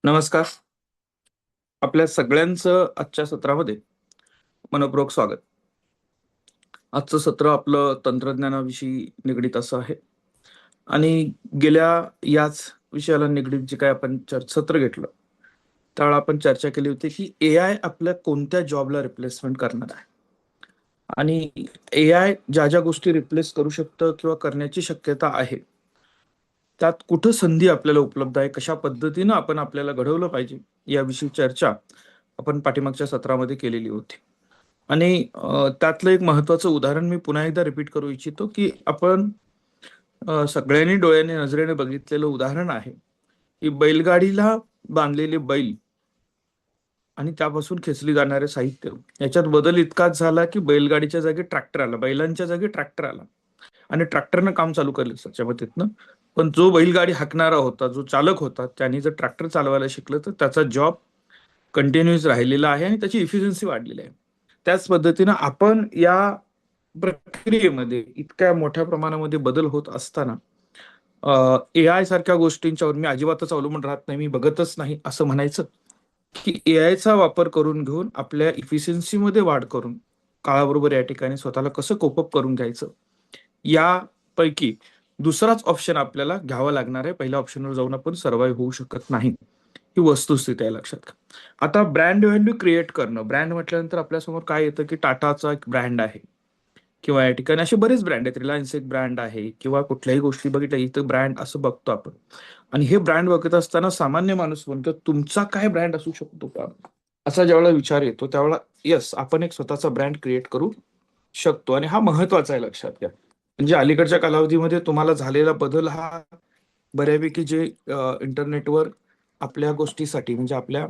नमस्कार. आपल्या सगळ्यांचं आजच्या सत्रामध्ये मनपूर्वक स्वागत. आजचं सत्र आपलं तंत्रज्ञानाविषयी निगडीत असं आहे आणि गेल्या याच विषयाला निगडीत जे काही आपण सत्र घेतलं, त्यावेळेला आपण चर्चा केली होती की एआय आपल्या कोणत्या जॉबला रिप्लेसमेंट करणार आहे आणि एआय ज्या ज्या गोष्टी रिप्लेस करू शकतं किंवा करण्याची शक्यता आहे, त्यात कुठं संधी आपल्याला उपलब्ध आहे, कशा पद्धतीनं आपण आपल्याला घडवलं पाहिजे, याविषयी चर्चा आपण पाठीमागच्या सत्रामध्ये केलेली होती. आणि त्यातलं एक महत्वाचं उदाहरण मी पुन्हा एकदा रिपीट करू इच्छितो, की आपण सगळ्यांनी डोळ्याने नजरेने बघितलेलं उदाहरण आहे, की बैलगाडीला बांधलेले बैल आणि त्यापासून खेचली जाणारे साहित्य याच्यात बदल इतकाच झाला, की बैलगाडीच्या जागी ट्रॅक्टर आला, बैलांच्या जागी ट्रॅक्टर आला आणि ट्रॅक्टरनं काम चालू केलं त्याच्या मदतीनं. पण जो बैलगाडी हाकणारा होता, जो चालक होता, त्याने जर ट्रॅक्टर चालवायला शिकलं तर त्याचा जॉब कंटिन्यूअस राहिलेला आहे आणि त्याची इफिशियन्सी वाढलेली आहे. त्याच पद्धतीनं आपण या प्रक्रियेमध्ये इतक्या मोठ्या प्रमाणामध्ये बदल होत असताना एआय सारख्या गोष्टींच्यावर मी अजिबातच अवलंबून राहत नाही, मी बघतच नाही असं म्हणायचं, की एआयचा वापर करून घेऊन आपल्या इफिशियन्सीमध्ये वाढ करून काळाबरोबर या ठिकाणी स्वतःला कसं कोपअप करून घ्यायचं, यापैकी दुसराच ऑप्शन आपल्याला घ्यावा लागणार आहे. पहिल्या ऑप्शनवर जाऊन आपण सर्व्हाइव्ह होऊ शकत नाही, ही वस्तुस्थिती आहे, लक्षात घ्या. आता ब्रँड व्हॅल्यू क्रिएट करणं, ब्रँड म्हटल्यानंतर आपल्यासमोर काय येतं, की टाटाचा एक ब्रँड आहे किंवा या ठिकाणी असे बरेच ब्रँड आहेत, रिलायन्स एक ब्रँड आहे किंवा कुठल्याही गोष्टी बघितल्या इथं ब्रँड असं बघतो आपण. आणि हे ब्रँड बघत असताना सामान्य माणूस म्हणतो, तुमचा काय ब्रँड असू शकतो का, असा ज्यावेळेला विचार येतो त्यावेळेला येस, आपण एक स्वतःचा ब्रँड क्रिएट करू शकतो आणि हा महत्वाचा आहे, लक्षात घ्या. म्हणजे अलीकडच्या कालावधीमध्ये तुम्हाला झालेला बदल हा बऱ्यापैकी जे इंटरनेटवर आपल्या गोष्टीसाठी म्हणजे आपल्या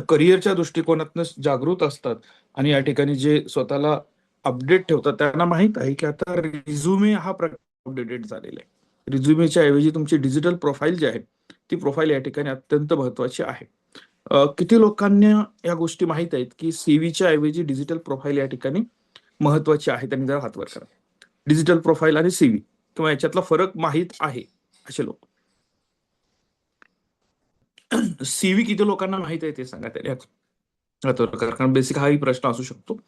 करिअरच्या दृष्टिकोनातून जागृत असतात आणि या ठिकाणी जे स्वतःला अपडेट ठेवतात त्यांना माहित आहे, की आता रिझ्युमे हा प्रकार अपडेटेड झालेला आहे. रिझ्युमेच्या ऐवजी तुमची डिजिटल प्रोफाईल जी आहे, ती प्रोफाईल या ठिकाणी अत्यंत महत्वाची आहे. किती लोकांना या गोष्टी माहित आहेत, की सीव्हीच्या ऐवजी डिजिटल प्रोफाईल या ठिकाणी महत्वाची आहे? त्यांनी जरा हात वर करा. डिजिटल प्रोफाईल आणि सीव्ही किंवा याच्यातला फरक माहित आहे असे लोक. सीव्ही किती लोकांना माहित आहे ते सांगा तरी हात वर करा, कारण बेसिक हाही प्रश्न असू शकतो.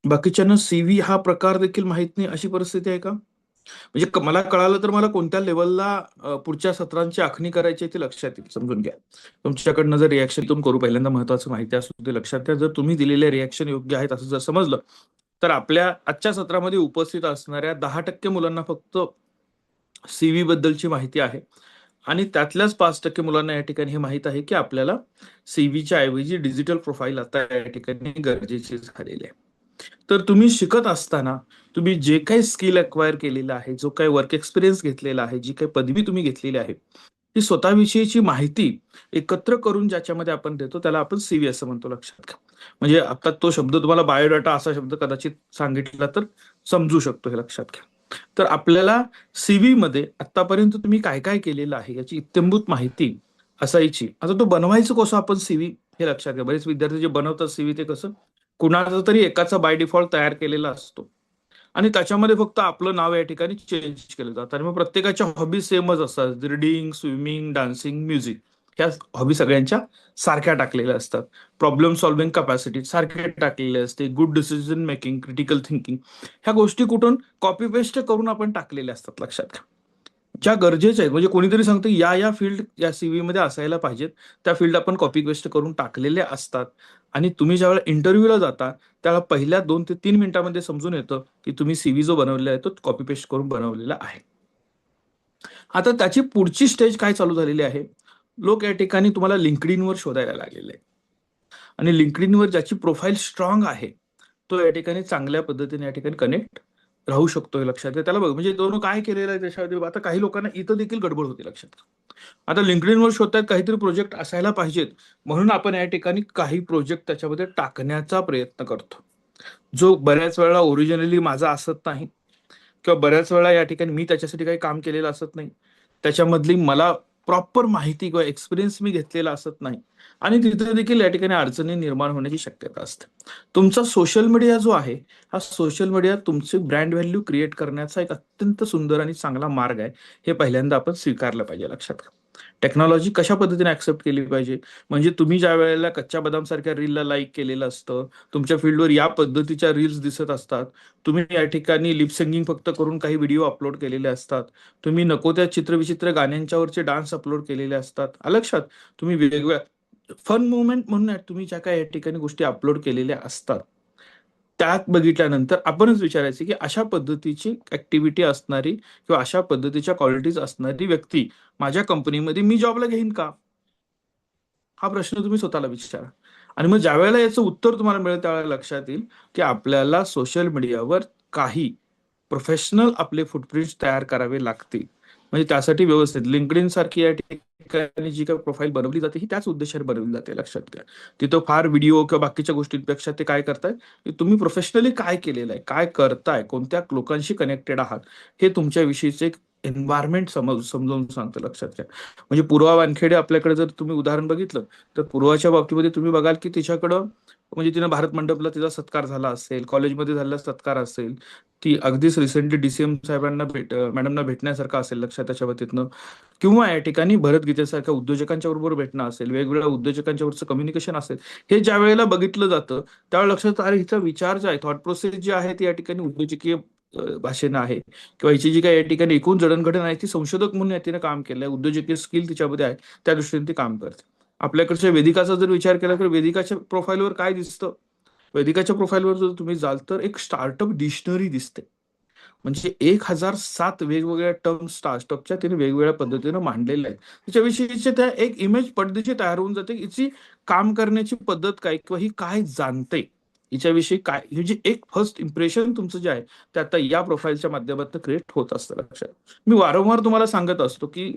बाकीच्यांना सीव्ही हा प्रकार देखील माहित नाही अशी परिस्थिती आहे का? म्हणजे मला कळालं तर मला कोणत्या लेवलला पुढच्या सत्रांची आखणी करायची आहे ते लक्षात येईल, समजून घ्या. तुमच्याकडनं जर रिॲक्शन तुम्ही करू, पहिल्यांदा महत्वाचं माहिती असू ते लक्षात घ्या. जर तुम्ही दिलेले रिॲक्शन योग्य आहेत असं जर समजलं, तर आपल्या आजच्या सत्रामध्ये उपस्थित असणाऱ्या 10% मुलांना फक्त सीव्ही बद्दलची माहिती आहे आणि त्यातल्याच 5% मुलांना या ठिकाणी हे माहित आहे, की आपल्याला सीव्हीच्या ऐवजी डिजिटल प्रोफाईल आता या ठिकाणी गरजेची झालेली आहे. तर तुम्ही शिकत असताना तुम्ही जे काही स्किल अक्वायर केलेलं आहे, जो काही वर्क एक्सपिरियन्स घेतलेला आहे, जी काही पदवी तुम्ही घेतलेली आहे, ती स्वतःविषयीची माहिती एकत्र करून ज्याच्यामध्ये आपण देतो त्याला आपण सीव्ही असं म्हणतो, लक्षात घ्या. म्हणजे आता तो शब्द तुम्हाला बायोडाटा असा शब्द कदाचित सांगितला तर समजू शकतो, हे लक्षात घ्या. तर आपल्याला सीव्ही मध्ये आतापर्यंत तुम्ही काय काय केलेलं आहे याची इत्यंभूत माहिती असायची. आता तो बनवायचं कसं आपण सीव्ही, हे लक्षात घ्या. बरेच विद्यार्थी जे बनवतात सीव्ही ते कसं, कुणाचा तरी एकाचा बाय डिफॉल्ट तयार केलेला असतो आणि त्याच्यामध्ये फक्त आपलं नाव या ठिकाणी चेंज केलं जातं आणि मग प्रत्येकाच्या हॉबी सेमच असतात. रीडिंग, स्विमिंग, डान्सिंग, म्युझिक, ह्या हॉबी सगळ्यांच्या सारख्या टाकलेल्या असतात. प्रॉब्लेम सॉल्व्हिंग कॅपॅसिटी सारखे टाकलेले असते. Good decision making, critical thinking, ह्या गोष्टी कुठून कॉपी पेस्ट करून आपण टाकलेल्या असतात, लक्षात घ्या. ज्या गरजेच्या आहेत, म्हणजे कोणीतरी सांगतं या या फील्ड या सीव्ही मध्ये असायला पाहिजेत, त्या फील्ड आपण कॉपी पेस्ट करून टाकलेल्या असतात आणि तुम्ही ज्यावेळेला इंटरव्ह्यूला जाता त्यावेळेला पहिल्या 2 ते 3 मिनिटांमध्ये समजून येतं, की तुम्ही सीव्ही जो बनवलेला आहे तो कॉपी पेस्ट करून बनवलेला आहे. आता त्याची पुढची स्टेज काय चालू झालेली आहे, लोक या ठिकाणी तुम्हाला लिंकडइनवर शोधायला लागलेले आहे आणि लिंकडइनवर ज्याची प्रोफाईल स्ट्रॉंग आहे तो या ठिकाणी चांगल्या पद्धतीने या ठिकाणी कनेक्ट राहू शकतो, हे लक्षात घ्या. त्याला बघ म्हणजे दोन काय केलेलं आहे त्याच्यामध्ये, आता काही लोकांना इथं देखील गडबड होती, लक्षात घ्या. आता लिंकडइनवर शोधतायत काहीतरी प्रोजेक्ट असायला पाहिजेत, म्हणून आपण या ठिकाणी काही प्रोजेक्ट त्याच्यामध्ये टाकण्याचा प्रयत्न करतो, जो बऱ्याच वेळा ओरिजिनली माझा असत नाही किंवा बऱ्याच वेळा या ठिकाणी मी त्याच्यासाठी काही काम केलेलं असत नाही. त्याच्यामधली मला प्रॉपर माहिती किंवा एक्सपिरियन्स मी घेतलेला असत नाही आणि तिथे देखील या ठिकाणी अडचणी निर्माण होण्याची शक्यता असते. तुमचा सोशल मीडिया जो आहे, हा सोशल मीडिया तुमची ब्रँड व्हॅल्यू क्रिएट करण्याचा एक अत्यंत सुंदर आणि चांगला मार्ग आहे. हे पहिल्यांदा आपण स्वीकारलं पाहिजे. लक्षात घ्या. टेक्नॉलॉजी कशा पद्धतीने ऍक्सेप्ट केली पाहिजे, म्हणजे तुम्ही ज्या वेळेला कच्च्या बदाम सारख्या रीलला लाईक केलेलं असतं, तुमच्या फील्डवर या पद्धतीच्या रील्स दिसत असतात, तुम्ही या ठिकाणी लिप सिंगिंग फक्त करून काही व्हिडिओ अपलोड केलेले असतात, तुम्ही नको त्या चित्रविचित्र गाण्यांच्यावरचे डान्स अपलोड केलेले असतात. लक्षात, तुम्ही वेगवेगळ्या फन मुवमेंट म्हणून तुम्ही ज्या काही या ठिकाणी गोष्टी अपलोड केलेल्या असतात, त्यात बघितल्यानंतर आपणच विचारायचे की अशा पद्धतीची ऍक्टिव्हिटी असणारी किंवा अशा पद्धतीच्या क्वालिटीज असणारी व्यक्ती माझ्या कंपनीमध्ये मी जॉबला घेईन का? हा प्रश्न तुम्ही स्वतःला विचारा. आणि मग ज्या वेळेला याचं उत्तर तुम्हाला मिळेल त्यावेळेला लक्षात येईल की आपल्याला सोशल मीडियावर काही प्रोफेशनल आपले फुटप्रिंट्स तयार करावे लागतील. म्हणजे त्यासाठी व्यवस्थित लिंक्डइन सारखी या ठिकाणी जी काही प्रोफाईल बनवली जाते ही त्याच उद्देशाने बनवली जाते. लक्षात घ्या. तिथं फार व्हिडिओ किंवा बाकीच्या गोष्टींपेक्षा ते काय करताय, की तुम्ही प्रोफेशनली काय केलेलं आहे, काय करताय, कोणत्या लोकांशी कनेक्टेड आहात, हे तुमच्याविषयीचे एक एन्व्हायरमेंट समजावून सांगतं. लक्षात घ्या. म्हणजे पूर्वा वानखेडे आपल्याकडे जर तुम्ही उदाहरण बघितलं, तर पूर्वाच्या बाबतीमध्ये तुम्ही बघाल की तिच्याकडं म्हणजे तिनं भारत मंडपला तिचा सत्कार झाला असेल, कॉलेजमध्ये झालेला सत्कार असेल, ती अगदीच रिसेंटली डीसीएम साहेबांना मॅडमना भेटण्यासारखं असेल लक्षात त्याच्या बाबतीतनं, किंवा या ठिकाणी भरतगीतेसारख्या उद्योजकांच्या बरोबर भेटणं असेल, वेगवेगळ्या उद्योजकांच्या वरचं कम्युनिकेशन असेल, हे ज्या वेळेला बघितलं जातं त्यावेळेला लक्षात अरे हिचा विचार जे आहे, थॉट प्रोसेस जी आहे ती या ठिकाणी उद्योजकीय भाषेनं आहे, किंवा हिची जी काही या ठिकाणी एकूण जडणघडण आहे ती संशोधक म्हणून या तिने काम केलंय, उद्योजकीय स्किल तिच्यामध्ये आहे, त्या दृष्टीने ती काम करते. आपल्याकडच्या वेदिकाचा जर विचार केला तर वेदिकाच्या प्रोफाईलवर काय दिसतं, वेदिकाच्या प्रोफाईलवर जर तुम्ही जाल तर एक स्टार्टअप डिक्शनरी दिसते. म्हणजे 1007 वेगवेगळ्या टर्म स्टार्टअपच्या तिने वेगवेगळ्या पद्धतीनं मांडलेल्या आहेत. त्याच्याविषयीचे त्या एक इमेज पद्धतीची तयार होऊन जाते, हिची काम करण्याची पद्धत काय किंवा ही काय जाणते, हिच्याविषयी काय, हे जे एक फर्स्ट इम्प्रेशन तुमचं जे आहे ते आता या प्रोफाईलच्या माध्यमातून क्रिएट होत असतं. लक्षात, मी वारंवार तुम्हाला सांगत असतो की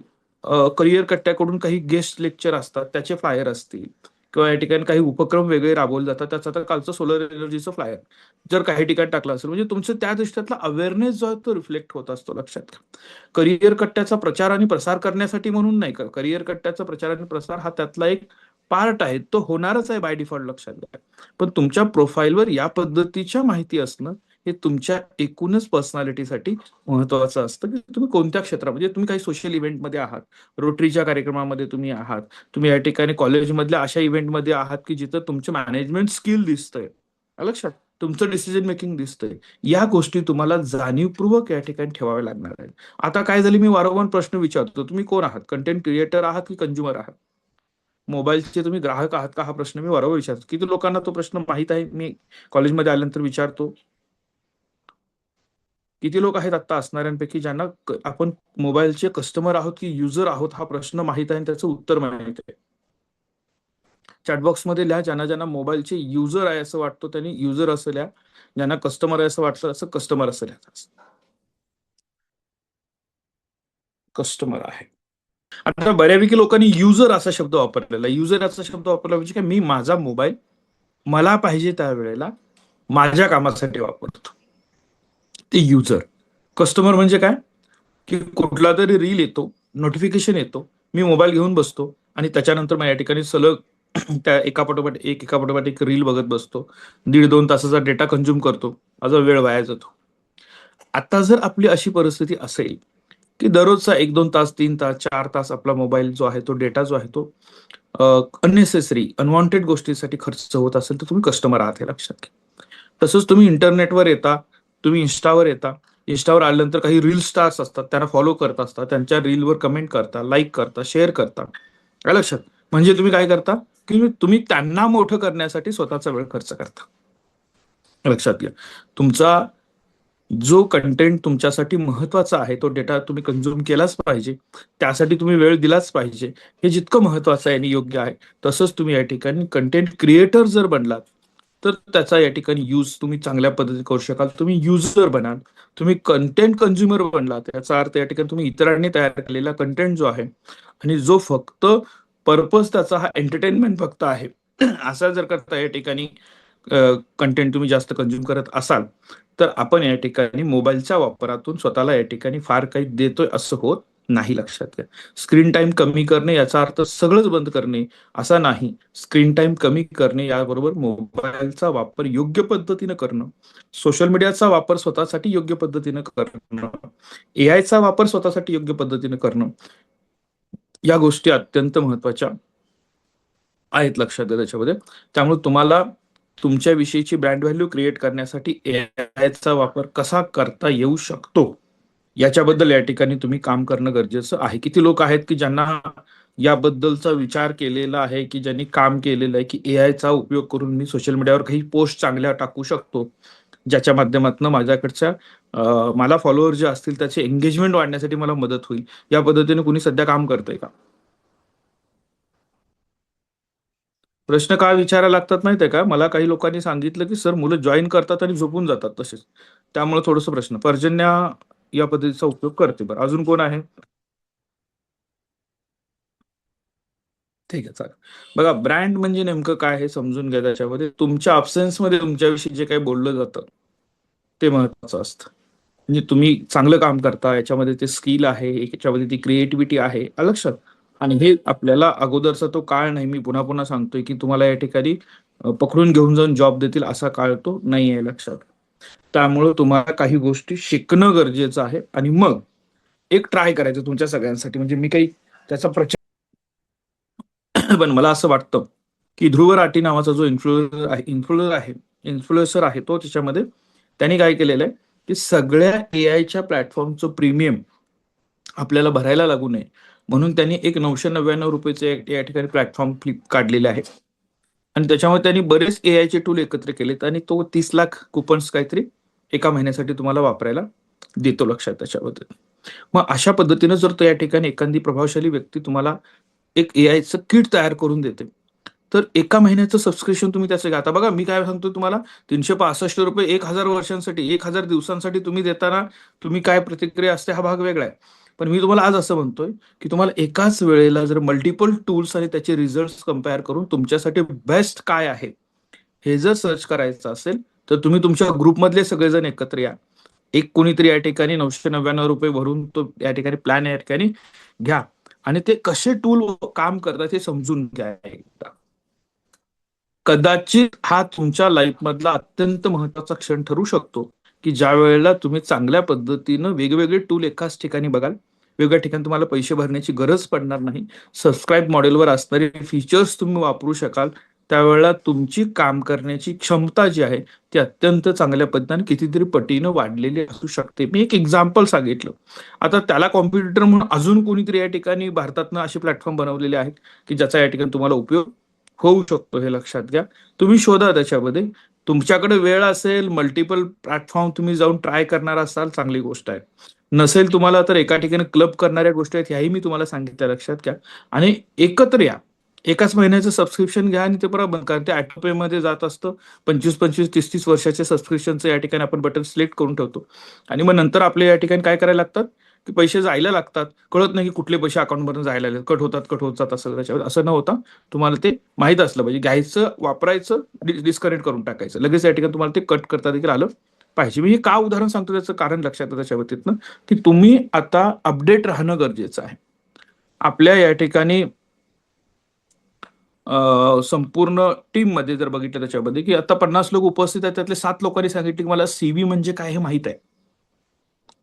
करिअर कट्ट्याकडून काही गेस्ट लेक्चर असतात, त्याचे फ्लायर असतील, किंवा या ठिकाणी काही उपक्रम वेगळे राबवले जातात. त्याचं आता कालचं सोलर एनर्जीचं फ्लायर जर काही ठिकाणी टाकलं असेल, म्हणजे तुमचं त्या दृष्टीतला अवेअरनेस जो आहे तो रिफ्लेक्ट होत असतो. लक्षात घ्या. करिअर कट्ट्याचा प्रचार आणि प्रसार करण्यासाठी म्हणून नाही, का करिअर कट्ट्याचा प्रचार आणि प्रसार हा त्यातला एक पार्ट आहे, तो होणारच आहे बाय डिफॉल्ट. लक्षात घ्या. पण तुमच्या प्रोफाईलवर या पद्धतीच्या माहिती असणं हे तुमच्या एकूणच पर्सनॅलिटीसाठी महत्वाचं असतं, की तुम्ही कोणत्या क्षेत्रामध्ये, तुम्ही काही सोशल इव्हेंटमध्ये आहात, रोटरीच्या कार्यक्रमामध्ये तुम्ही आहात, तुम्ही या ठिकाणी कॉलेजमधल्या अशा इव्हेंटमध्ये आहात की जिथं तुमचं मॅनेजमेंट स्किल दिसतंय. लक्षात, तुमचं डिसिजन मेकिंग दिसतंय, या गोष्टी तुम्हाला जाणीवपूर्वक या ठिकाणी ठेवाव्या लागणार आहेत. आता काय झाली, मी वारंवार प्रश्न विचारतो, तुम्ही कोण आहात, कंटेंट क्रिएटर आहात की कंझ्युमर आहात, मोबाईलचे तुम्ही ग्राहक आहात का, हा प्रश्न मी वारंवार विचारतो. किती लोकांना तो प्रश्न माहित आहे, मी कॉलेजमध्ये आल्यानंतर विचारतो. किती लोक आहेत आता असणाऱ्यांपैकी ज्यांना आपण मोबाईलचे कस्टमर आहोत की युजर आहोत हा प्रश्न माहित आहे आणि त्याचं उत्तर माहित आहे? चॅटबॉक्समध्ये लिहा, ज्यांना ज्यांना मोबाईलचे युजर आहे असं वाटतं त्यांनी युजर असं लिहा, ज्यांना कस्टमर आहे असं वाटतं असं कस्टमर असं लिहा. कस्टमर आहे. आता बऱ्यापैकी लोकांनी युजर असा शब्द वापरलेला, युजर असा शब्द वापरला म्हणजे काय, मी माझा मोबाईल मला पाहिजे त्यावेळेला माझ्या कामासाठी वापरतो, ते युजर. कस्टमर म्हणजे काय, की कुठला तरी रील येतो, नोटिफिकेशन येतो, मी मोबाईल घेऊन बसतो आणि त्याच्यानंतर मग या ठिकाणी सलग त्या एकापाठोपाठ एक रील बघत बसतो, 1.5-2 तासाचा डेटा कंझ्युम करतो, माझा वेळ वाया जातो. आता जर आपली अशी परिस्थिती असेल की दररोजचा 1-2 तास, 3 तास, 4 तास आपला मोबाईल जो आहे तो डेटा जो आहे तो अननेसेसरी अनवॉन्टेड गोष्टीसाठी खर्च होत असेल तर तुम्ही कस्टमर आहात, हे लक्षात घ्या. तसंच तुम्ही इंटरनेटवर येता, तुम्ही इन्स्टावर येता, इन्स्टावर आल्यानंतर काही रील स्टार्स असतात, त्यांना फॉलो करत असतात, त्यांच्या रीलवर कमेंट करता, लाईक करता, शेअर करता. काय लक्षात, म्हणजे तुम्ही काय करता, की तुम्ही त्यांना मोठं करण्यासाठी स्वतःचा वेळ खर्च करता. लक्षात घ्या. तुमचा जो कंटेंट तुमच्यासाठी महत्वाचा आहे तो डेटा तुम्ही कंझ्युम केलाच पाहिजे, त्यासाठी तुम्ही वेळ दिलाच पाहिजे, हे जितकं महत्वाचं आहे आणि योग्य आहे. तसंच तुम्ही या ठिकाणी कंटेंट क्रिएटर जर बनलात तर त्याचा या ठिकाणी यूज तुम्ही चांगल्या पद्धतीने करू शकाल. तुम्ही युजर बनाल, तुम्ही कंटेंट कंझ्युमर बनलात, याचा अर्थ या ठिकाणी तुम्ही इतरांनी तयार केलेला कंटेंट जो आहे आणि जो फक्त पर्पज त्याचा हा एंटरटेनमेंट फक्त आहे असा जर करता या ठिकाणी कंटेंट तुम्ही जास्त कंझ्युम करत असाल तर आपण या ठिकाणी मोबाईलच्या वापरातून स्वतःला या ठिकाणी फार काही देतोय असं होत नाही. लक्षात घ्या. स्क्रीन टाइम कमी करणे याचा अर्थ सगळंच बंद करणे असा नाही. स्क्रीन टाइम कमी करणे याबरोबर मोबाईलचा वापर योग्य पद्धतीनं करणं, सोशल मीडियाचा वापर स्वतःसाठी योग्य पद्धतीनं करणं, एआयचा वापर स्वतःसाठी योग्य पद्धतीनं करणं, या गोष्टी अत्यंत महत्वाच्या आहेत. लक्षात घ्या त्याच्यामध्ये. त्यामुळे तुम्हाला तुमच्याविषयीची ब्रँड व्हॅल्यू क्रिएट करण्यासाठी एआयचा वापर कसा करता येऊ शकतो याच्याबद्दल या ठिकाणी तुम्ही काम करणं गरजेचं आहे. किती लोक आहेत की ज्यांना याबद्दलचा विचार केलेला आहे, की ज्यांनी काम केलेलं आहे, की एआयचा उपयोग करून मी सोशल मीडियावर काही पोस्ट चांगल्या टाकू शकतो, ज्याच्या माध्यमातून माझ्याकडच्या मला फॉलोअर जे असतील त्याचे एंगेजमेंट वाढण्यासाठी मला मदत होईल. या पद्धतीने कुणी सध्या काम करतंय का? प्रश्न काय विचारायला लागतात माहितीये का? मला काही लोकांनी सांगितलं की सर मुलं जॉईन करतात आणि झोपून जातात तसेच. त्यामुळे थोडस प्रश्न. पर्जन्या या पद्धतीचा उपयोग करते. बरं, अजून कोण आहे? ठीक आहे, चालेल. बघा, ब्रँड म्हणजे नेमकं काय हे समजून घ्या. त्याच्यामध्ये तुमच्या अब्सेन्समध्ये तुमच्याविषयी जे काही बोललं जातं ते महत्वाचं असतं. म्हणजे तुम्ही चांगलं काम करता, याच्यामध्ये ते स्किल आहे, याच्यामध्ये ती क्रिएटिव्हिटी आहे, आलं लक्षात? आणि हे आपल्याला अगोदरचा तो काळ नाही, मी पुन्हा पुन्हा सांगतोय की तुम्हाला या ठिकाणी पकडून घेऊन जाऊन जॉब देतील असा काळ तो नाही आहे. लक्षात. त्यामुळे तुम्हाला काही गोष्टी शिकणं गरजेचं आहे आणि मग एक ट्राय करायचं तुमच्या सगळ्यांसाठी. म्हणजे मी काही त्याचा प्रचार पण मला असं वाटतं की ध्रुव राठी नावाचा जो इन्फ्लुएन्सर आहे तो त्याच्यामध्ये त्यांनी काय केलेलं आहे की सगळ्या एआयच्या प्लॅटफॉर्मचं प्रीमियम आपल्याला भरायला लागू नये म्हणून त्यांनी एक 999 रुपयाचे या ठिकाणी प्लॅटफॉर्म फ्लिप काढलेले आहे आणि त्याच्यामध्ये त्यांनी बरेच एआयचे टूल एकत्र केलेत आणि तो 30 लाख कुपन्स काहीतरी एका महिन्यासाठी तुम्हाला वापरायला देतो. लक्षात त्याच्याबद्दल. मग अशा पद्धतीनं जर तो या ठिकाणी एखादी प्रभावशाली व्यक्ती तुम्हाला एक एआयचं किट तयार करून देते, तर एका महिन्याचं सबस्क्रिप्शन तुम्ही त्याचं घ्या. आता बघा, मी काय सांगतो तुम्हाला, 365 रुपये 1000 वर्षांसाठी, 1000 दिवसांसाठी तुम्ही देताना तुम्ही काय प्रतिक्रिया असते हा भाग वेगळा आहे. पण मी तुम्हाला आज असं म्हणतोय की तुम्हाला एकाच वेळेला जर मल्टिपल टूल्स आणि त्याचे रिझल्ट कम्पेअर करून तुमच्यासाठी बेस्ट काय आहे हे जर सर्च करायचं असेल तर तुम्ही तुमच्या ग्रुपमधले सगळेजण एकत्र या. एक कोणीतरी या ठिकाणी 999 रुपये भरून तो या ठिकाणी प्लॅन या ठिकाणी घ्या आणि ते कसे टूल काम करतात हे समजून घ्या एकदा. कदाचित हा तुमच्या लाईफ मधला अत्यंत महत्वाचा क्षण ठरू शकतो की ज्या वेळेला तुम्ही चांगल्या पद्धतीनं वेगवेगळे टूल एकाच ठिकाणी बघाल. वेगळ्या ठिकाणी तुम्हाला पैसे भरण्याची गरज पडणार नाही. सबस्क्राईब मॉडेलवर असणारे फीचर्स तुम्ही वापरू शकाल. त्यावेळेला तुमची काम करण्याची क्षमता जी आहे ती अत्यंत चांगल्या पद्धतीने कितीतरी पटीनं वाढलेली असू शकते. मी एक एक्झाम्पल सांगितलं. आता त्याला कॉम्पिटिटर म्हणून अजून कोणीतरी या ठिकाणी भारतातनं असे प्लॅटफॉर्म बनवलेले आहेत की ज्याचा या ठिकाणी तुम्हाला उपयोग होऊ शकतो. हे लक्षात घ्या. तुम्ही शोधा त्याच्यामध्ये. तुमच्याकडे वेळ असेल, मल्टिपल प्लॅटफॉर्म तुम्ही जाऊन ट्राय करणार असाल, चांगली गोष्ट आहे. नसेल तुम्हाला तर एका ठिकाणी क्लब करणाऱ्या गोष्टी आहेत ह्याही मी तुम्हाला सांगितल्या. लक्षात घ्या. आणि एकत्र या. एकाच महिन्याचं सबस्क्रिप्शन घ्या आणि ते परत बंद करा. ते ऑटोपे मध्ये जात असतं. 25-25, 30-30 वर्षाचे सबस्क्रिप्शनचं या ठिकाणी आपण बटन सिलेक्ट करून ठेवतो आणि मग नंतर आपल्या या ठिकाणी काय करायला लागतात की पैसे जायला लागतात. कळत नाही की कुठले पैसे अकाउंटमधून जायला लागले, कट होतात असं. त्याच्यावर असं न होता तुम्हाला ते माहित असलं पाहिजे. घ्यायचं, वापरायचं, डिस्कनेक्ट करून टाकायचं. लगेच या ठिकाणी तुम्हाला ते कट करता देखील आलं पाहिजे. मी हे का उदाहरण सांगतो त्याचं कारण लक्षात येतं त्याच्या बाबतीतनं की तुम्ही आता अपडेट राहणं गरजेचं आहे. आपल्या या ठिकाणी संपूर्ण टीम मध्ये जर बघितलं त्याच्यामध्ये की आता 50 लोक उपस्थित आहेत, त्यातले 7 लोकांनी सांगितले की मला सीव्ही म्हणजे काय हे माहित आहे.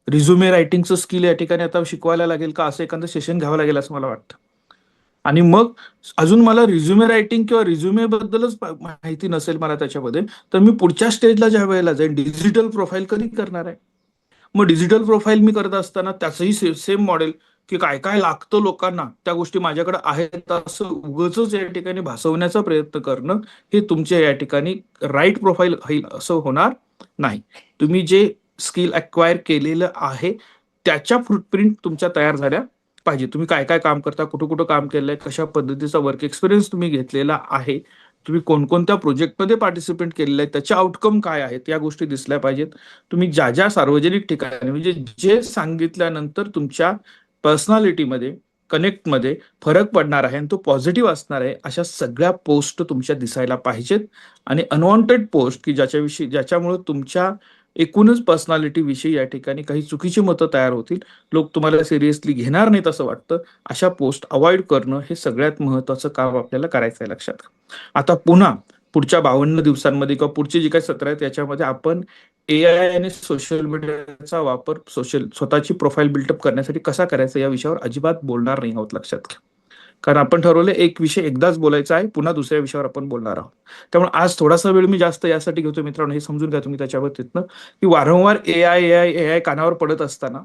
रिझ्युमे रायटिंगचं स्किल या ठिकाणी आता शिकवायला लागेल का असं एखादं सेशन घ्यावं लागेल असं मला वाटतं. आणि मग अजून मला रिझ्युमे रायटिंग किंवा रिझ्युमे बद्दलच माहिती नसेल मला त्याच्यामध्ये, तर मी पुढच्या स्टेजला ज्या वेळेला जाईन डिजिटल प्रोफाईल कधी करणार आहे. मग डिजिटल प्रोफाईल मी करत असताना त्याचंही सेम मॉडेल की काय काय लागतं लोकांना त्या गोष्टी माझ्याकडे आहेत असं उगाचच या ठिकाणी भासवण्याचा प्रयत्न करणं हे तुमच्या या ठिकाणी राईट प्रोफाईल होईल असं होणार नाही. तुम्ही जे स्किल अक्वायर केलेलं आहे त्याच्या फुटप्रिंट तुमच्या तयार झाल्या पाहिजे. तुम्ही काय काय काम करता, कुठं कुठं काम केलंय, कशा पद्धतीचा वर्क एक्सपिरियन्स तुम्ही घेतलेला आहे, तुम्ही कोणकोणत्या प्रोजेक्टमध्ये पार्टिसिपेट केलेलं आहे, त्याचे आउटकम काय आहेत, या गोष्टी दिसल्या पाहिजेत. तुम्ही ज्या ज्या सार्वजनिक ठिकाणी म्हणजे जे सांगितल्यानंतर तुमच्या पर्सनॅलिटीमध्ये, कनेक्टमध्ये फरक पडणार आहे आणि तो पॉझिटिव्ह असणार आहे अशा सगळ्या पोस्ट तुमच्या दिसायला पाहिजेत. आणि अनवॉन्टेड पोस्ट की ज्याच्याविषयी ज्याच्यामुळे तुमच्या एकूणच पर्सनॅलिटी विषयी या ठिकाणी काही चुकीची मतं तयार होतील, लोक तुम्हाला सिरियसली घेणार नाहीत असं वाटतं, अशा पोस्ट अवॉइड करणं हे सगळ्यात महत्वाचं काम आपल्याला करायचं आहे लक्षात. आता पुन्हा पुढच्या 52 दिवसांमध्ये किंवा पुढचे जे काही सत्र आहेत त्याच्यामध्ये आपण AI आणि सोशल मीडियाचा वापर स्वतःची प्रोफाईल बिल्डअप करण्यासाठी कसा करायचा या विषयावर अजिबात बोलणार नाही आहोत लक्षात घ्या. कारण आपण ठरवलं एक विषय एकदाच बोलायचा आहे, पुन्हा दुसऱ्या विषयावर आपण बोलणार आहोत. त्यामुळे आज थोडासा वेळ मी जास्त यासाठी घेतो मित्रांनो, हे समजून घ्या तुम्ही त्याच्या बाबतीतनं, की वारंवार AI कानावर पडत असताना,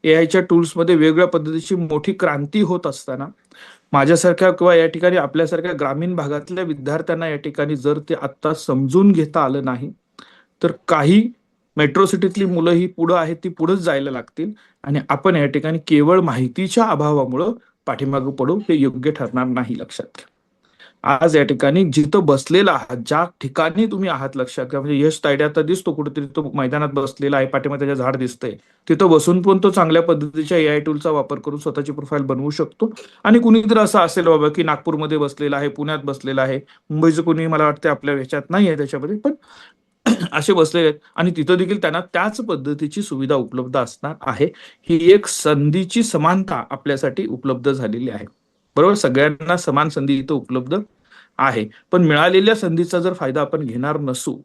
AIच्या टूल्समध्ये वेगवेगळ्या पद्धतीची मोठी क्रांती होत असताना, माझ्यासारख्या किंवा या ठिकाणी आपल्यासारख्या ग्रामीण भागातल्या विद्यार्थ्यांना या ठिकाणी जर ते आत्ता समजून घेता आलं नाही, तर काही मेट्रो सिटीतली मुलं ही पुढं आहेत ती पुढंच जायला लागतील आणि आपण या ठिकाणी केवळ माहितीच्या अभावामुळं पाठीमागं पडू, हे योग्य ठरणार नाही लक्षात घ्या. आज या ठिकाणी जिथं बसलेला आहात, ज्या ठिकाणी तुम्ही आहात लक्षात घ्या, म्हणजे यश तायडे आता दिसतो कुठेतरी, तो मैदानात बसलेला आहे, पाठीमागे त्याच्या झाड दिसतंय, तिथं बसून पण तो चांगल्या पद्धतीच्या AI टूलचा वापर करून स्वतःची प्रोफाईल बनवू शकतो. आणि कुणीतरी असं असेल बाबा की नागपूरमध्ये बसलेला आहे, पुण्यात बसलेला आहे, मुंबईचं कुणी मला वाटतं आपल्या ह्याच्यात नाही आहे त्याच्यामध्ये, पण असे बसलेले आहेत आणि तिथं देखील त्यांना त्याच पद्धतीची सुविधा उपलब्ध असणार आहे. ही एक संधीची समानता आपल्यासाठी उपलब्ध झालेली आहे. बरोबर, सगळ्यांना समान संधी इथं उपलब्ध आहे. पण मिळालेल्या संधीचा जर फायदा आपण घेणार नसू,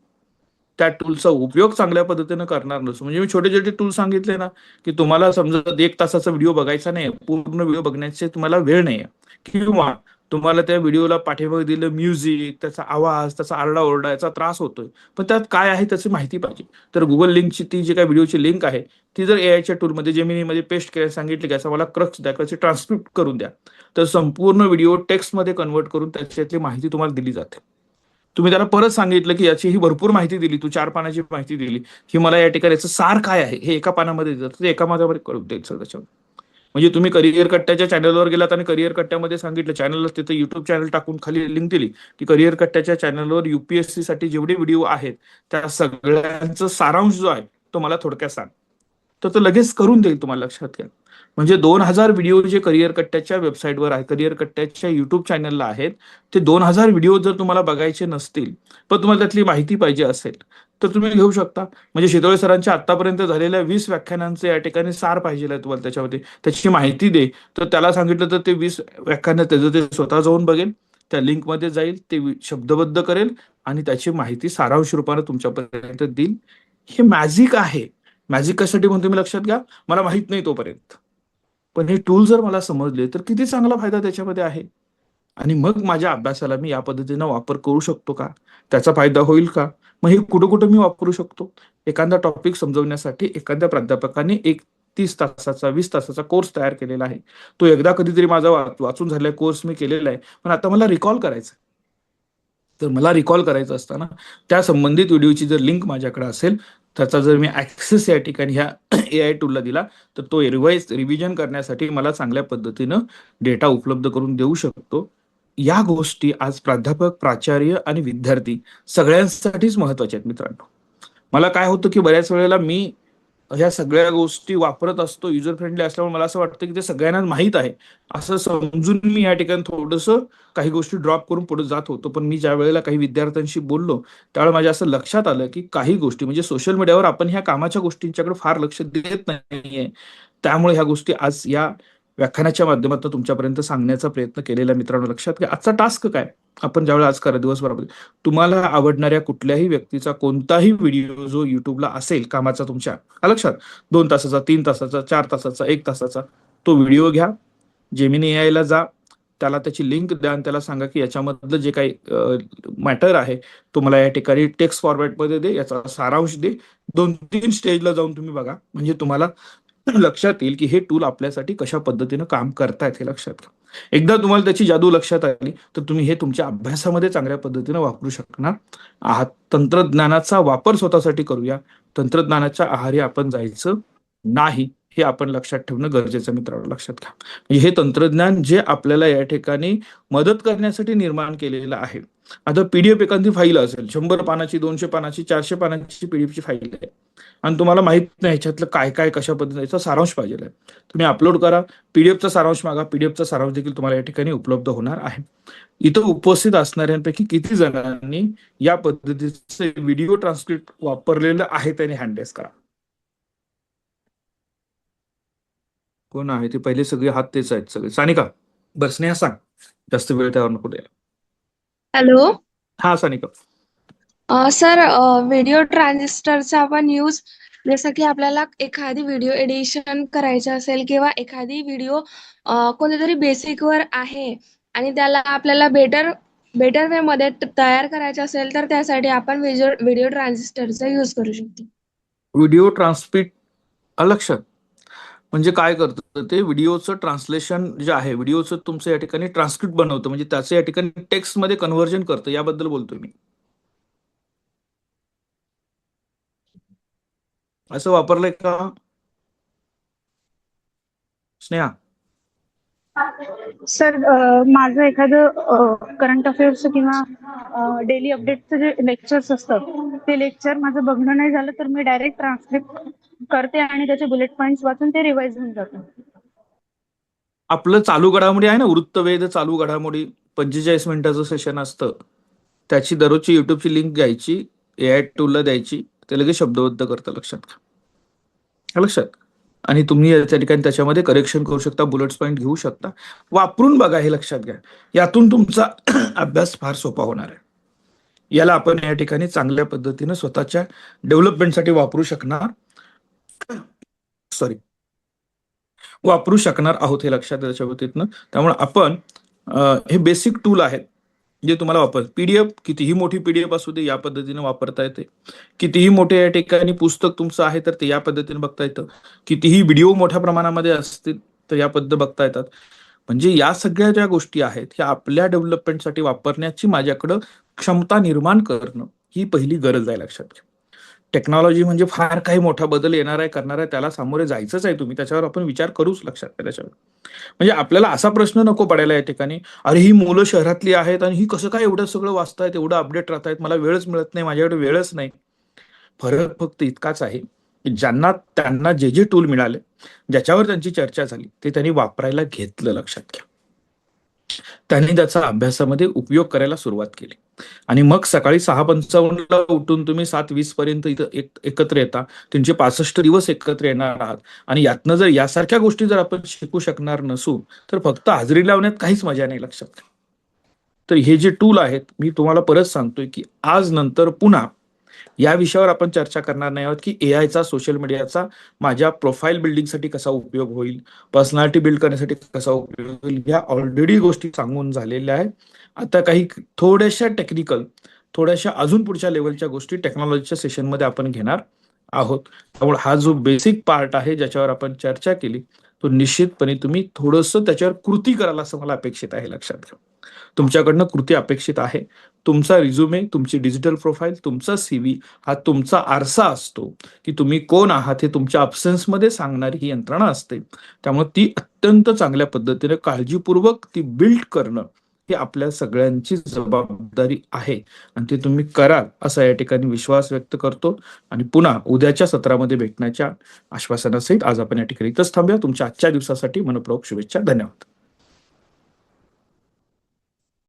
त्या टूलचा उपयोग चांगल्या पद्धतीने करणार नसू, म्हणजे मी छोटे छोटे टूल सांगितले ना, की तुम्हाला समजा 1 तासाचा व्हिडिओ बघायचा नाही, पूर्ण व्हिडिओ बघण्याचे तुम्हाला वेळ नाही, किंवा तुम्हाला त्या व्हिडिओला पाठीमागे दिलं म्युझिक, त्याचा आवाज, त्याचा आरडाओरडा, याचा त्रास होतोय, पण त्यात काय आहे त्याची माहिती पाहिजे, तर गुगल लिंकची ती जी काही व्हिडिओची लिंक आहे ती जर AIच्या टूलमध्ये जेमिनीमध्ये पेस्ट करायला सांगितली, की मला क्रक्स द्या, त्याची ट्रान्सक्रिप्ट करून द्या, तर संपूर्ण व्हिडिओ टेक्स्टमध्ये कन्वर्ट करून त्याच्यातली माहिती तुम्हाला दिली जाते. तुम्ही त्याला परत सांगितलं की याची ही भरपूर माहिती दिली, तू 4 पानाची माहिती दिली, की मला या ठिकाणी याचं सार काय आहे हे एका पानामध्ये देतात, ते एका पानामध्ये कळून द्यायचं त्याच्यावर. म्हणजे तुम्ही करिअर कट्ट्याच्या चॅनलवर गेलात आणि करिअर कट्ट्यामध्ये सांगितलं, चॅनलला तिथे युट्यूब चॅनल टाकून खाली लिंक दिली, की करिअर कट्ट्याच्या चॅनलवर UPSC साठी जेवढे व्हिडिओ आहेत त्या सगळ्यांचा सारांश जो आहे तो मला थोडक्यात सांग, तर तो लगेच करून देईल तुम्हाला लक्षात घ्या. म्हणजे 2000 व्हिडिओ जे करिअर कट्ट्याच्या वेबसाईटवर आहे, करिअर कट्ट्याच्या युट्यूब चॅनलला आहेत, ते 2000 व्हिडिओ जर तुम्हाला बघायचे नसतील, पण तुम्हाला त्यातली माहिती पाहिजे असेल, तर तुम्ही घेऊ शकता. म्हणजे शितोळे सरांच्या आतापर्यंत झालेल्या 20 व्याख्यानांचे या ठिकाणी सार पाहिजे आहे तुम्हाला त्याच्यामध्ये, त्याची माहिती दे, तर त्याला सांगितलं तर ते 20 व्याख्यानं त्याचं ते स्वतः जाऊन बघेल, त्या लिंकमध्ये जाईल, ते शब्दबद्ध करेल आणि त्याची माहिती सारांश रूपाने तुमच्यापर्यंत देईल. हे मॅजिक आहे. मॅजिक कशासाठी म्हणतो मी लक्षात घ्या, मला माहित नाही तोपर्यंत, पण हे टूल जर मला समजले तर किती चांगला फायदा त्याच्यामध्ये आहे. आणि मग माझ्या अभ्यासाला मी या पद्धतीनं वापर करू शकतो का, त्याचा फायदा होईल का, मग हे कुठं कुठं मी वापरू शकतो. एखादा टॉपिक समजवण्यासाठी एखाद्या प्राध्यापकाने 30 तासाचा 20 तासाचा कोर्स तयार केलेला आहे, तो एकदा कधीतरी माझा वाचून झालेला कोर्स मी केलेला आहे, पण आता मला रिकॉल करायचा, तर मला रिकॉल करायचं असताना त्या संबंधित व्हिडिओची जर लिंक माझ्याकडे असेल, त्याचा जर मी ऍक्सेस या ठिकाणी ह्या AI टूलला दिला, तर तो रिव्हिजन करण्यासाठी मला चांगल्या पद्धतीनं डेटा उपलब्ध करून देऊ शकतो. या गोष्टी आज प्राध्यापक, प्राचार्य आणि विद्यार्थी सगळ्यांसाठीच महत्वाच्या आहेत मित्रांनो. मला काय होतं की बऱ्याच वेळेला मी ह्या सगळ्या गोष्टी वापरत असतो, युजर फ्रेंडली असल्यामुळे मला असं वाटतं की ते सगळ्यांना माहीत आहे असं समजून मी या ठिकाणी थोडंसं काही गोष्टी ड्रॉप करून पुढे जात होतो. पण मी ज्या वेळेला काही विद्यार्थ्यांशी बोललो, त्यावेळेला माझ्या असं लक्षात आलं की काही गोष्टी म्हणजे सोशल मीडियावर आपण ह्या कामाच्या गोष्टींच्याकडे फार लक्ष देत नाहीये. त्यामुळे ह्या गोष्टी आज या व्याख्यानाच्या माध्यमातून तुमच्यापर्यंत सांगण्याचा प्रयत्न केलेला मित्रांनो. लक्षात घ्या, आजचा टास्क काय आपण ज्यावेळेला आज करा दिवसभरामध्ये, तुम्हाला आवडणाऱ्या कुठल्याही व्यक्तीचा कोणताही व्हिडिओ जो युट्यूबला असेल कामाचा तुमच्या लक्षात, 2 तासाचा, 3 तासाचा, 4 तासाचा, 1 तासाचा, तो व्हिडिओ घ्या, जेमिनी AI ला जा, त्याला त्याची लिंक द्या आणि त्याला सांगा की याच्यामधलं जे काही मॅटर आहे तो मला या ठिकाणी टेक्स्ट फॉर्मॅटमध्ये दे, याचा सारांश दे. 2-3 स्टेजला जाऊन तुम्ही बघा, म्हणजे तुम्हाला लक्षात येईल की हे टूल आपल्यासाठी कशा पद्धतीनं काम करतायत हे लक्षात घ्या. एकदा तुम्हाला त्याची जादू लक्षात आली तर तुम्ही हे तुमच्या अभ्यासामध्ये चांगल्या पद्धतीनं वापरू शकणार आहात. तंत्रज्ञानाचा वापर स्वतःसाठी करूया, तंत्रज्ञानाच्या आहारी आपण जायचं नाही, हे आपण लक्षात ठेवणं गरजेचं मित्रांनो, लक्षात घ्या. म्हणजे हे तंत्रज्ञान जे आपल्याला या ठिकाणी मदत करण्यासाठी निर्माण केलेलं आहे. आता पीडीएफ एखादी फाईल असेल, 100 पानाची, 200 पानाची, 400 पानाची पीडीएफची फाईल आहे आणि तुम्हाला माहित नाही ह्याच्यातलं काय काय कशा पद्धतीचा सारांश पाहिजे आहे, तुम्ही अपलोड करा, पीडीएफचा सारांश मागा, पीडीएफचा सारांश देखील तुम्हाला या ठिकाणी उपलब्ध होणार आहे. इथं उपस्थित असणाऱ्यांपैकी किती जणांनी या पद्धतीचे व्हिडिओ ट्रान्सक्रिप्ट वापरलेलं आहे त्यांनी हँड रेज करा. कोण आहे ते पहिले? सगळे हात तेच आहेत सगळे. सानिका बस, स्नेहा सांग, जास्त वेळ त्यावर नको द्यायला. हॅलो हा सानिका. सर, व्हिडिओ ट्रान्झिस्टरचा आपण यूज जसं की आपल्याला एखादी व्हिडिओ एडिशन करायची असेल किंवा एखादी व्हिडिओ कोणत्यातरी बेसिकवर आहे आणि त्याला आपल्याला बेटर वे मध्ये तयार करायचं असेल तर त्यासाठी आपण व्हिडिओ ट्रान्झिस्टरचा यूज करू शकतो. व्हिडिओ ट्रान्सपिट लक्षात म्हणजे काय करतं ते? व्हिडिओचं ट्रान्सलेशन जे आहे, व्हिडिओचं तुमचं या ठिकाणी ट्रान्सक्रिप्ट बनवतं, म्हणजे त्याचं या ठिकाणी टेक्स्ट मध्ये कन्व्हर्जन करतं. याबद्दल बोलतोय मी. असं वापरलंय का स्नेहा? सर, माझं एखादं करंट अफेअर्सचं किंवा डेली अपडेटचं जे लेक्चर्स असतात ते लेक्चर माझं बघणं नाही झालं तर मी डायरेक्ट ट्रान्सक्रिप्ट करते आणि त्याचे बुलेट पॉईंट्स वाचून ते रिवाइज होऊन जातं. आपलं चालू घडामोडी आहे ना, वृत्तवेध चालू घडामोडी, 45 मिनिटाचं सेशन असतं, त्याची दररोजची युट्यूबची लिंक घ्यायची, एआय टूलला द्यायची, ते लगेच शब्दबद्ध करतं. लक्षात घ्या, लक्षात. आणि तुम्ही त्या ठिकाणी त्याच्यामध्ये करेक्शन करू शकता, बुलेट्स पॉईंट घेऊ शकता, वापरून बघा, हे लक्षात घ्या. यातून तुमचा अभ्यास फार सोपा होणार आहे. याला आपण या ठिकाणी चांगल्या पद्धतीने स्वतःच्या डेव्हलपमेंटसाठी वापरू शकणार आहोत, हे लक्षात त्याच्या बाबतीतनं. त्यामुळे आपण हे बेसिक टूल आहेत जे तुम्हाला पीडीएफ, कितीही मोठी पीडीएफ असू दे, या पद्धतीने वापरता येते. कितीही मोठे या ठिकाणी पुस्तक तुमचं आहे तर ते या पद्धतीने बघता येतं. कितीही व्हिडिओ मोठ्या प्रमाणामध्ये असतील तर या पद्धती बघता येतात. म्हणजे या सगळ्या ज्या गोष्टी आहेत ह्या आपल्या डेव्हलपमेंटसाठी वापरण्याची माझ्याकडं क्षमता निर्माण करणं ही पहिली गरज आहे, लक्षात घ्या. टेक्नॉलॉजी म्हणजे फार काही मोठा बदल येणार आहे, करणार आहे, त्याला सामोरे जायचंच आहे तुम्ही, त्याच्यावर आपण विचार करूच, लक्षात घ्या. त्याच्यावर म्हणजे आपल्याला असा प्रश्न नको पडायला या ठिकाणी, अरे ही मुलं शहरातली आहेत आणि ही कसं काय एवढं सगळं वाचतायत, एवढं अपडेट राहतायत, मला वेळच मिळत नाही, माझ्याकडे वेळच नाही. फरक फक्त इतकाच आहे की त्यांना जे जे टूल मिळाले, ज्याच्यावर त्यांची चर्चा झाली, ते त्यांनी वापरायला घेतलं, लक्षात घ्या. त्यांनी त्याचा अभ्यासामध्ये उपयोग करायला सुरुवात केली आणि मग सकाळी 6:55 उठून तुम्ही 7:20 पर्यंत इथं एकत्र येता, 365 दिवस एकत्र येणार आहात आणि यातनं जर यासारख्या गोष्टी जर आपण शिकू शकणार नसू तर फक्त हाजरी लावण्यात काहीच मजा नाही, लक्षात घ्या. तर हे जे टूल आहेत, मी तुम्हाला परत सांगतोय की आज नंतर पुन्हा या विषयावर आपण चर्चा करणार नाही आहोत की एआयचा, सोशल मीडियाचा माझ्या प्रोफाईल बिल्डिंगसाठी कसा उपयोग होईल, पर्सनॅलिटी बिल्ड करण्यासाठी कसा उपयोग होईल, या ऑलरेडी गोष्टी सांगून झालेल्या आहेत. आता काही थोड्याशा टेक्निकल, थोड्याशा अजून पुढच्या लेवलच्या गोष्टी टेक्नॉलॉजीच्या सेशनमध्ये आपण घेणार आहोत. त्यामुळे हा जो बेसिक पार्ट आहे ज्याच्यावर आपण चर्चा केली तो निश्चितपणे तुम्ही थोडंसं त्याच्यावर कृती कराल असं मला अपेक्षित आहे, लक्षात घ्या. तुमच्याकडनं कृती अपेक्षित आहे. तुमचा रिझ्युमे, तुमची डिजिटल प्रोफाईल, तुमचा सीव्ही हा तुमचा आरसा असतो की तुम्ही कोण आहात हे तुमच्या अब्सेन्समध्ये सांगणारी ही यंत्रणा असते. त्यामुळे ती अत्यंत चांगल्या पद्धतीने काळजीपूर्वक ती बिल्ड करणं ही आपल्या सगळ्यांची जबाबदारी आहे आणि ते तुम्ही कराल असा या ठिकाणी विश्वास व्यक्त करतो आणि पुन्हा उद्याच्या सत्रामध्ये भेटण्याच्या आश्वासनासहित आज आपण या ठिकाणी इथंच थांबूया. तुमच्या आजच्या दिवसासाठी मनपूर्वक शुभेच्छा. धन्यवाद.